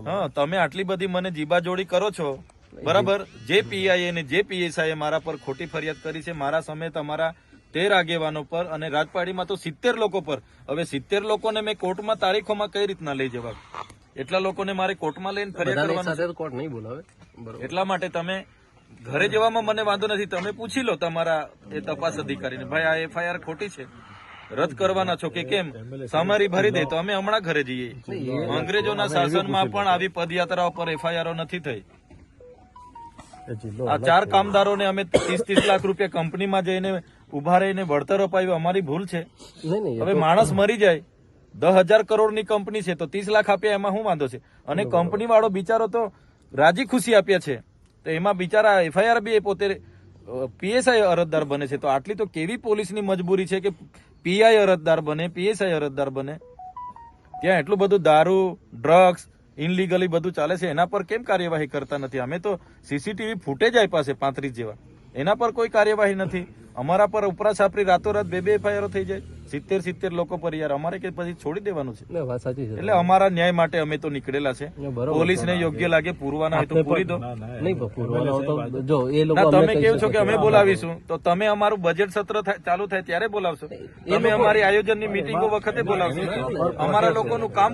હા, તમે આટલી બધી મને જીબાજોડી કરો છો, બરાબર. જે પીઆઈ અને જે પીએસઆઈ મારા પર ખોટી ફરિયાદ કરી છે, મારા સમેત અમારા 13 આગેવાનો પર અને રાજપાડીમાં તો 70 લોકો પર. હવે 70 લોકોને મેં કોર્ટમાં તારીખોમાં કઈ રીતના લઈ જવા? એટલા લોકોને મારે કોર્ટમાં લઈને ફરિયાદ કરવાની કોર્ટ નહીં બોલાવે. એટલા માટે તમે ઘરે જવામાં મને વાંધો નથી, તમે પૂછી લો તમારા એ તપાસ અધિકારીને, ભાઈ આ એફઆઈઆર ખોટી છે, રદ કરવાના છો કે કેમ? સમારી ભરી દે તો અમે હમણાં ઘરે જઈએ. અંગ્રેજોના શાસનમાં પણ આવી પદયાત્રાઓ પર એફઆઈઆર નથી થઈ. આ 4 કામદારોને અમે 30-30 લાખ રૂપિયા કંપનીમાં જઈને ઉભા રહીને વળતર અપાવ્યું, અમારી ભૂલ છે. હવે માણસ મરી જાય, 10,000 કરોડની કંપની છે તો 30 લાખ આપ્યા, એમાં શું વાંધો છે? અને કંપની વાળો બિચારો તો રાજી ખુશી આપ્યા છે, તો એમાં બિચારા એફઆઈઆર બી એ પોતે પીએસઆઈ અરજદાર બને છે. તો આટલી તો કેવી પોલીસની મજબૂરી છે કે પીઆઈ અરજદાર બને, પીએસઆઈ અરજદાર બને? ત્યાં એટલું બધું દારૂ, ડ્રગ્સ, ઇનલીગલી બધું ચાલે છે, એના પર કેમ કાર્યવાહી કરતા નથી? અમે તો સીસીટીવી ફૂટેજ આપ્યા છે 35 જેવા, એના પર કોઈ કાર્યવાહી નથી. અમારા પર ઉપરા છાપરી રાતોરાત 2 એફઆઈઆર થઈ જાય 70 લોકો પર. યાર અમારે કે પછી છોડી દેવાનું છે? એટલે અમારા ન્યાય માટે અમે તો નીકળેલા છે. પોલીસને યોગ્ય લાગે પૂરવાના હોય તો પૂરી દો. તમે કેવો છો કે અમે બોલાવીશું, તો તમે અમારું બજેટ સત્ર ચાલુ થાય ત્યારે બોલાવશો? તમે અમારી આયોજનની મીટિંગો વખતે બોલાવશો? અમારા લોકોનું કામ